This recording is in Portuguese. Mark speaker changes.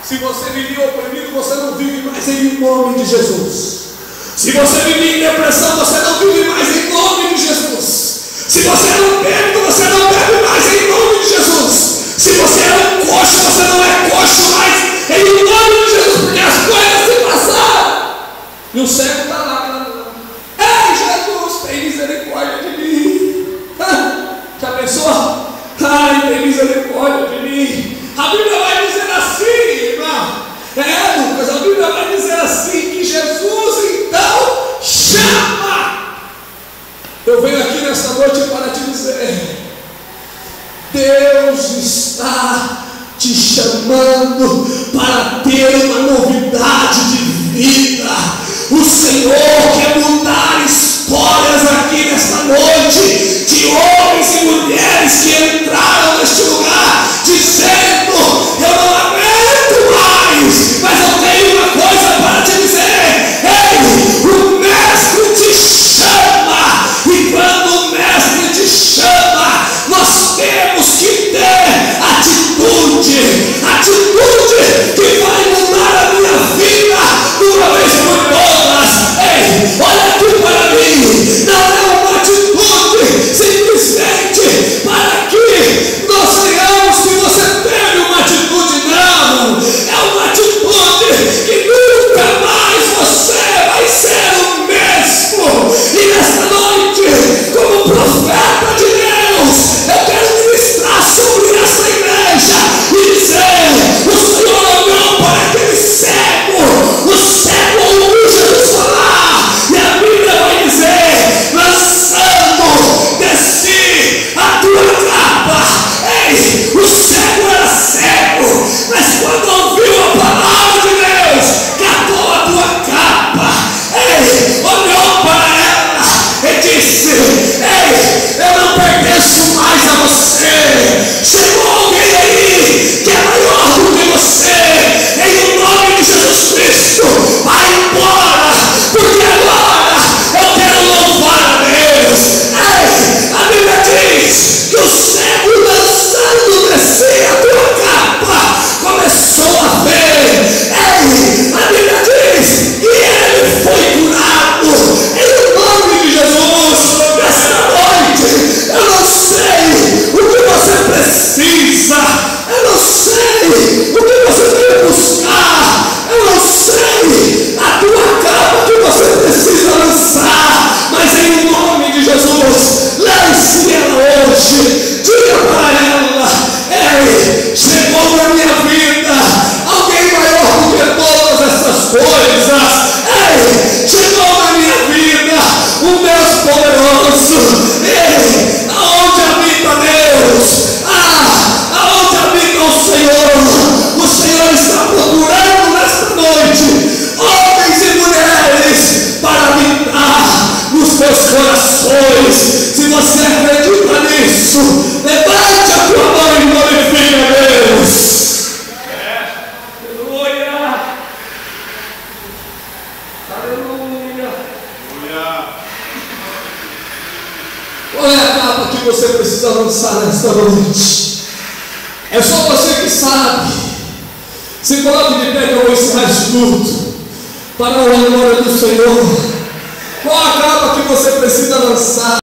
Speaker 1: Se você vivia oprimido, você não vive mais em nome de Jesus. Se você vive em depressão, você não vive mais em nome de Jesus. Se você não bebe, você não bebe mais em nome de Jesus. Se você é um coxo, você não é coxo mais em nome de Jesus, porque as coisas se passaram. E o cego está lá. Ei, Jesus, tem misericórdia de mim. Já pensou? Ai, tem misericórdia de mim. A Bíblia vai dizer assim, irmão. Lucas, a Bíblia vai dizer assim, que Jesus então chama. Eu venho aqui nesta noite para te dizer: Deus está te chamando para ter uma novidade de vida. O Senhor quer mudar histórias aqui nesta noite, de homens e mulheres que entraram neste lugar dizendo: eu não aguento mais, mas eu tenho uma coisa para te dizer. Ei, o Mestre te chama, e quando o Mestre te chama, nós temos que ter atitude que vai mudar a minha vida de uma vez por todas. Ei, olha aqui para mim, não é uma atitude simplesmente para que nós tenhamos que você teve uma atitude, não, é uma atitude que nunca mais você vai ser o mesmo. E nesta noite, como profeta de Deus, eu quero ministrar sobre essa igreja e dizer: o Senhor olhou para aquele cego, o cego ouviu Jesus falar, e a Bíblia vai dizer: lançando de si a tua capa. Ei, o cego era cego, mas quando ouviu a palavra de Deus, catou a tua capa. Ei, olhou para ela e disse: ei, eu não pertenço mais a você. Chegou alguém aí que é maior do que você. Em nome de Jesus Cristo, vai embora, porque agora eu quero louvar a Deus. Ei, a Bíblia diz que o cego, lançando de si a tua capa, começou a ver. Ei, a Bíblia diz que ele foi curado em nome de Jesus. Nessa noite, eu não sei o que você precisa, eu não sei o que você tem que buscar, eu não sei a tua capa que você precisa lançar, mas em nome de Jesus, lance ela hoje. Diga para ela: ei, chegou na minha vida alguém maior do que todas essas coisas. Ei, chegou na minha vida um Deus poderoso. Ei, aonde habita Deus? Aonde habita o Senhor? O Senhor está procurando nesta noite homens e mulheres para habitar nos teus corações. Se você acredita nisso, levante a tua mão e glorifique a Deus. Aleluia. Aleluia. Qual é a capa que você precisa lançar nesta noite? É só você que sabe. Se coloque de pé que eu vou ensinar isso tudo para a glória do Senhor. Qual a capa que você precisa lançar?